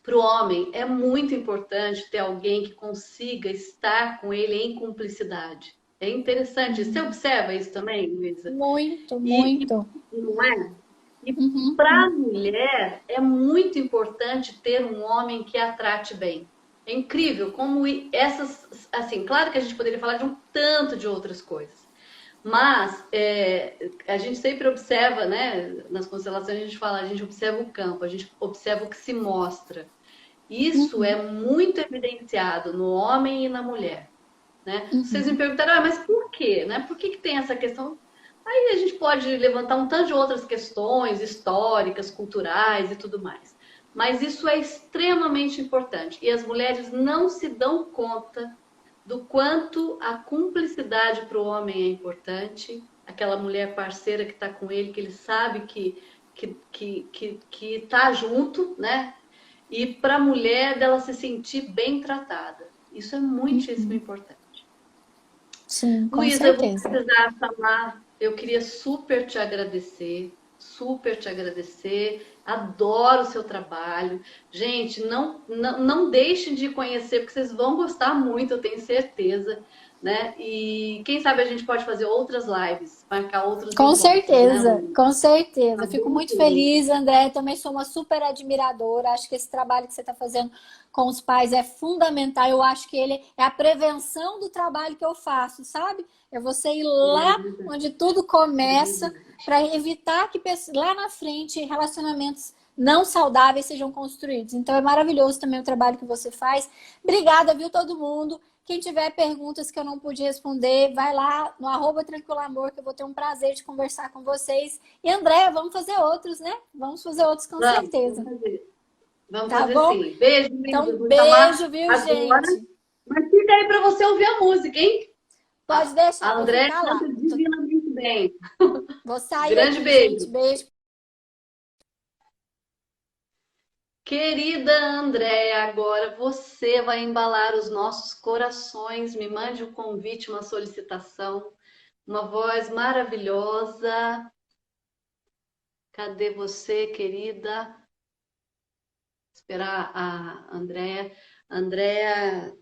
Para o homem é muito importante ter alguém que consiga estar com ele em cumplicidade. É interessante. Você observa isso também, Luísa? Muito, E muito. não é? E Uhum. para a mulher é muito importante ter um homem que a trate bem. É incrível como essas, assim, claro que a gente poderia falar de um tanto de outras coisas, mas a gente sempre observa, né? Nas constelações a gente fala, a gente observa o campo, a gente observa o que se mostra. Isso é Uhum. muito evidenciado no homem e na mulher, né? Vocês me Uhum. perguntaram, mas por quê, né? Por que tem essa questão? Aí a gente pode levantar um tanto de outras questões históricas, culturais e tudo mais. Mas isso é extremamente importante. E as mulheres não se dão conta do quanto a cumplicidade para o homem é importante. Aquela mulher parceira que está com ele, que ele sabe que tá junto, né? E para a mulher dela se sentir bem tratada. Isso é muitíssimo Uhum. importante. Sim, com Luísa, eu vou certeza. precisar falar. Eu queria super te agradecer, super te agradecer. Adoro o seu trabalho. Gente, não deixem de conhecer, porque vocês vão gostar muito, eu tenho certeza, né? E quem sabe a gente pode fazer outras lives, marcar outros Com encontros, né, certeza, Luísa? com Tá certeza. Fico bom, muito querida? feliz, André. Também sou uma super admiradora. Acho que esse trabalho que você está fazendo com os pais é fundamental. Eu acho que ele é a prevenção do trabalho que eu faço, sabe? É você ir É lá verdade, onde tudo é começa verdade. para evitar que lá na frente relacionamentos não saudáveis sejam construídos. Então é maravilhoso também o trabalho que você faz. Obrigada, viu, todo mundo. Quem tiver perguntas que eu não pude responder, vai lá no @tranquilamor que eu vou ter um prazer de conversar com vocês. E André, vamos fazer outros, né? Vamos fazer outros com Vamos certeza. fazer. Vamos Tá fazer bom? sim. Beijo, linda. Então, Vou chamar beijo, viu, agora. gente? Mas fica aí para você ouvir a música, hein? Pode A deixar, vou Andréia ficar canta lá. divinamente bem. Vou sair Grande aqui, gente. beijo. Beijo. Querida Andréia, agora você vai embalar os nossos corações. Me mande um convite, uma solicitação. Uma voz maravilhosa. Cadê você, querida? Esperar a Andréia. Andréia,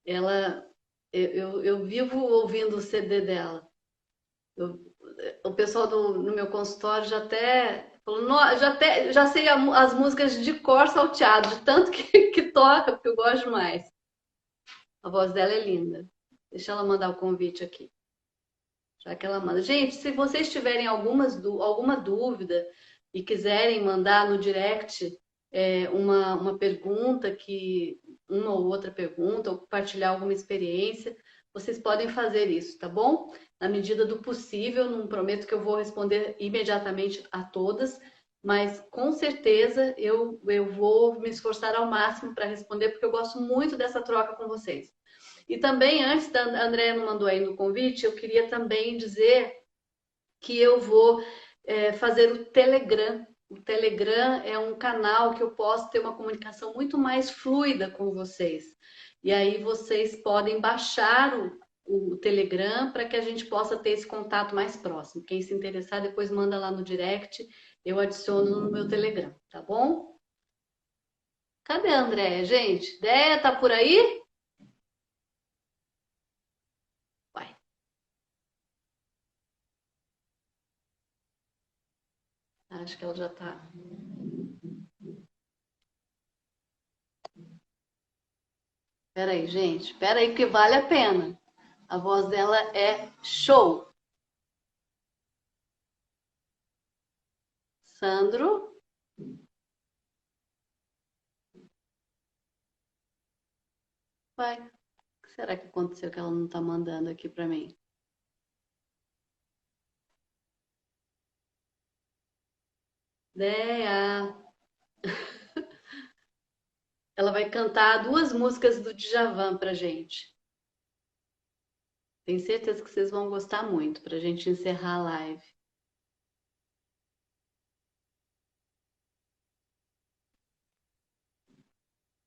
ela, eu vivo ouvindo o CD dela. Eu- o pessoal no meu consultório já até falou, já sei as músicas de cor salteado, de tanto que toca, porque eu gosto mais. A voz dela é linda. Deixa ela mandar o convite aqui, já que ela manda. Gente, se vocês tiverem alguma dúvida e quiserem mandar no direct uma pergunta, uma ou outra pergunta, ou compartilhar alguma experiência, vocês podem fazer isso, tá bom? Na medida do possível, não prometo que eu vou responder imediatamente a todas, mas com certeza eu vou me esforçar ao máximo para responder, porque eu gosto muito dessa troca com vocês. E também, antes da Andréia não mandou ainda o convite, eu queria também dizer que eu vou fazer o Telegram. O Telegram é um canal que eu posso ter uma comunicação muito mais fluida com vocês. E aí vocês podem baixar o Telegram para que a gente possa ter esse contato mais próximo. Quem se interessar, depois manda lá no direct, eu adiciono no meu Telegram, tá bom? Cadê a Andréia, gente? Déia, tá por aí? Vai. Acho que ela já tá. Peraí, gente. Peraí, que vale a pena. A voz dela é show. Sandro? Vai. O que será que aconteceu que ela não tá mandando aqui pra mim? Dea. Ela vai cantar duas músicas do Djavan pra gente. Tenho certeza que vocês vão gostar muito pra gente encerrar a live.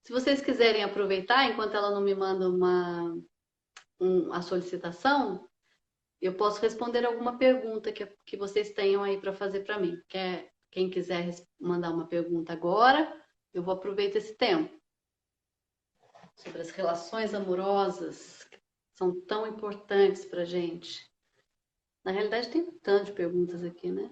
Se vocês quiserem aproveitar, enquanto ela não me manda a solicitação, eu posso responder alguma pergunta que vocês tenham aí para fazer para mim. Quem quiser mandar uma pergunta agora, eu vou aproveitar esse tempo. Sobre as relações amorosas, que são tão importantes para a gente. Na realidade, tem um tanto de perguntas aqui, né?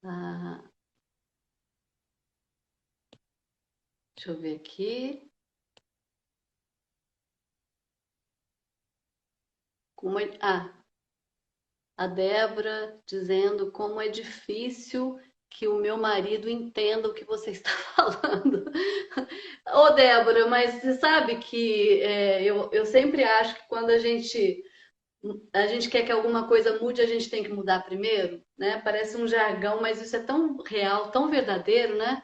Ah, deixa eu ver aqui. A Débora dizendo como é difícil que o meu marido entenda o que você está falando. Ô, Débora, mas você sabe que eu sempre acho que quando a gente quer que alguma coisa mude, a gente tem que mudar primeiro, né? Parece um jargão, mas isso é tão real, tão verdadeiro, né?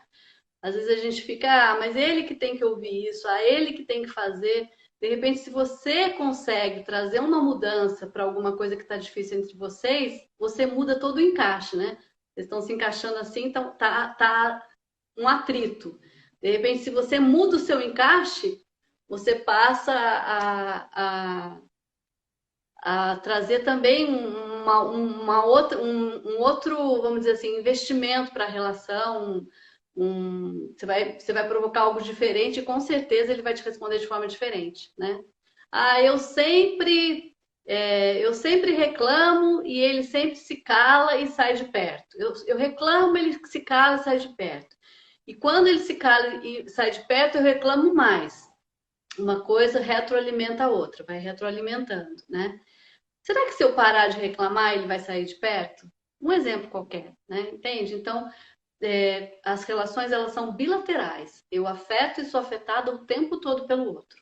Às vezes a gente fica, mas ele que tem que ouvir isso, ele que tem que fazer. De repente, se você consegue trazer uma mudança para alguma coisa que está difícil entre vocês, você muda todo o encaixe, né? Vocês estão se encaixando assim, então tá um atrito. De repente, se você muda o seu encaixe, você passa a trazer também um outro, vamos dizer assim, investimento para a relação. Você vai provocar algo diferente e com certeza ele vai te responder de forma diferente, né? Ah, eu sempre reclamo e ele sempre se cala e sai de perto. Eu reclamo, ele se cala e sai de perto. E quando ele se cala e sai de perto, eu reclamo mais. Uma coisa retroalimenta a outra, vai retroalimentando, né? Será que se eu parar de reclamar, ele vai sair de perto? Um exemplo qualquer, né? Entende? Então, as relações, elas são bilaterais. Eu afeto e sou afetada o tempo todo pelo outro.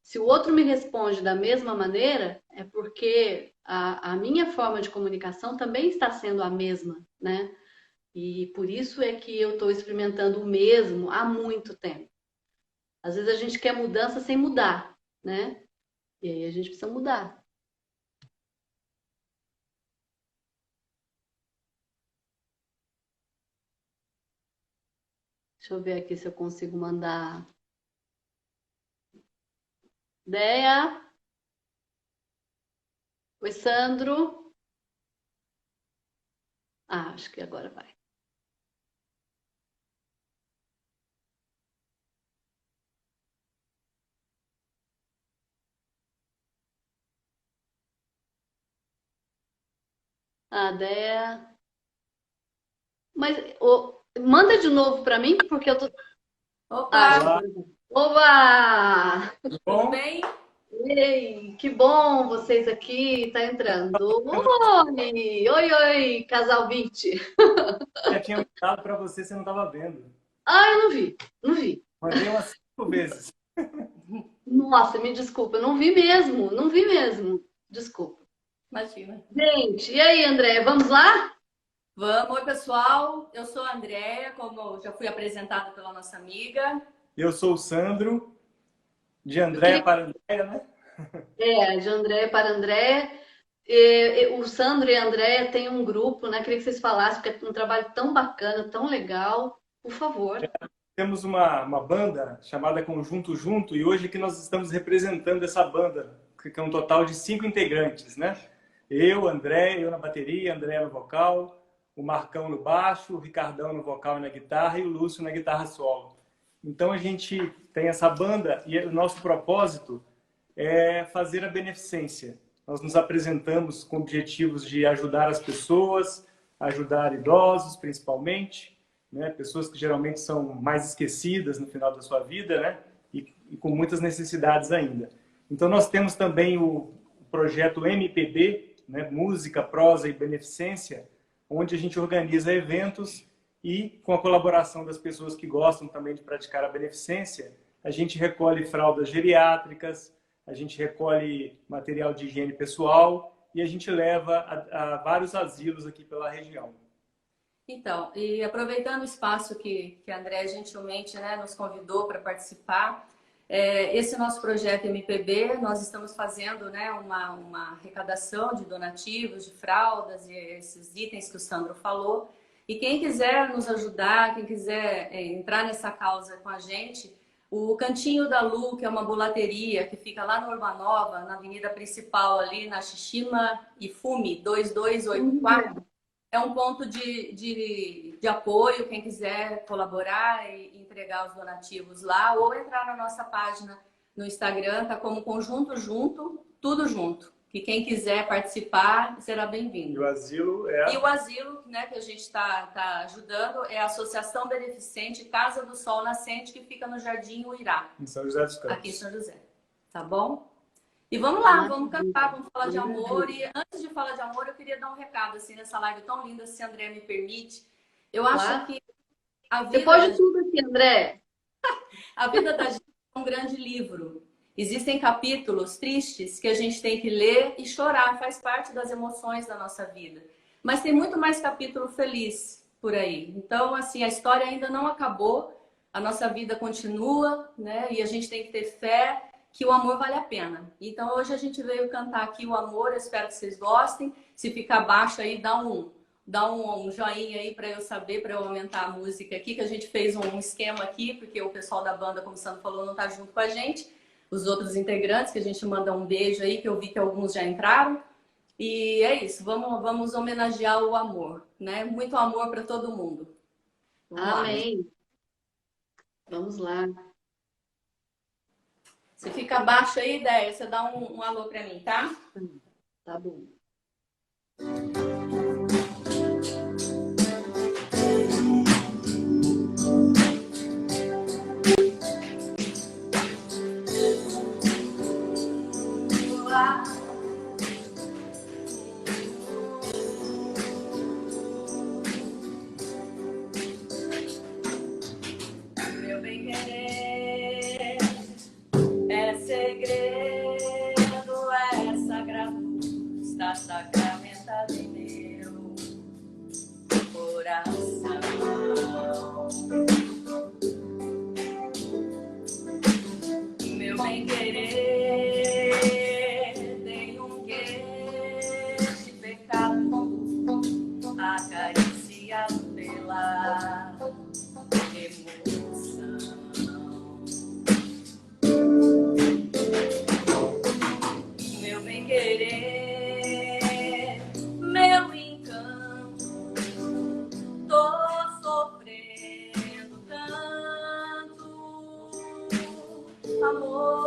Se o outro me responde da mesma maneira, é porque a minha forma de comunicação também está sendo a mesma, né? E por isso é que eu estou experimentando o mesmo há muito tempo. Às vezes a gente quer mudança sem mudar, né? E aí a gente precisa mudar. Deixa eu ver aqui se eu consigo mandar. Deia? Oi, Sandro? Ah, acho que agora vai. Ah, Deia. Mas manda de novo para mim, porque eu tô. Opa, Olá. Oba! tudo bem? Ei, que bom vocês aqui, tá entrando. Oi, oi, oi, casal 20. Já tinha mandado para você, você não estava vendo. Ah, eu não vi, não vi. Mandei umas 5 vezes. Nossa, me desculpa, eu não vi mesmo, não vi mesmo. Desculpa. Imagina. Gente, e aí, André, vamos lá? Vamos, oi pessoal, eu sou a Andréia, como já fui apresentada pela nossa amiga. Eu sou o Sandro, de Andréia para Andréia, né? De André para André. O Sandro e a Andréia têm um grupo, né? Queria que vocês falassem, porque é um trabalho tão bacana, tão legal. Por favor. Temos uma banda chamada Conjunto Junto e hoje que nós estamos representando essa banda, que é um total de 5 integrantes, né? Eu, André, eu na bateria, André no vocal, o Marcão no baixo, o Ricardão no vocal e na guitarra e o Lúcio na guitarra solo. Então a gente tem essa banda e o nosso propósito é fazer a beneficência. Nós nos apresentamos com objetivos de ajudar as pessoas, ajudar idosos principalmente, né? Pessoas que geralmente são mais esquecidas no final da sua vida, né? E com muitas necessidades ainda. Então nós temos também o projeto MPB, né? Música, Prosa e Beneficência, onde a gente organiza eventos e, com a colaboração das pessoas que gostam também de praticar a beneficência, a gente recolhe fraldas geriátricas, a gente recolhe material de higiene pessoal e a gente leva a vários asilos aqui pela região. Então, e aproveitando o espaço que a André gentilmente, né, nos convidou para participar, Esse nosso projeto MPB, nós estamos fazendo, né, uma arrecadação de donativos, de fraldas e esses itens que o Sandro falou. E quem quiser nos ajudar, quem quiser entrar nessa causa com a gente, o Cantinho da Lu, que é uma bolateria que fica lá no Urbanova, na avenida principal ali, na Shishima Ifumi 2284, é um ponto de apoio, quem quiser colaborar e entregar os donativos lá, ou entrar na nossa página no Instagram, tá como Conjunto Junto, tudo junto. Que quem quiser participar será bem-vindo. E o asilo é... E o asilo, né, que a gente está ajudando é a Associação Beneficente Casa do Sol Nascente, que fica no Jardim Uirá. Em São José dos Campos. Aqui em São José. Tá bom? E vamos lá, vamos cantar, vamos falar de amor. E antes de falar de amor, eu queria dar um recado, assim, nessa live tão linda, se a André me permite. Eu acho que a vida... Depois de tudo aqui, André. A vida da gente é um grande livro. Existem capítulos tristes que a gente tem que ler e chorar, faz parte das emoções da nossa vida. Mas tem muito mais capítulo feliz por aí. Então, assim, a história ainda não acabou, a nossa vida continua, né? E a gente tem que ter fé que o amor vale a pena. Então, hoje a gente veio cantar aqui o amor, eu espero que vocês gostem. Se ficar baixo aí, dá um joinha aí para eu saber, para eu aumentar a música aqui, que a gente fez um esquema aqui, porque o pessoal da banda, como o Sandro falou, não tá junto com a gente. Os outros integrantes, que a gente manda um beijo aí, que eu vi que alguns já entraram. E é isso, vamos homenagear o amor, né? Muito amor para todo mundo. Amém. Vamos lá. Se fica abaixo aí, ideia, você dá um alô para mim, tá? Tá bom. Meu bem-querer é segredo, é sagrado, está sacramentado em meu coração. Meu bem-querer tem um quê de pecado, acariciado pela emoção. Meu bem-querer, meu encanto, tô sofrendo tanto, amor.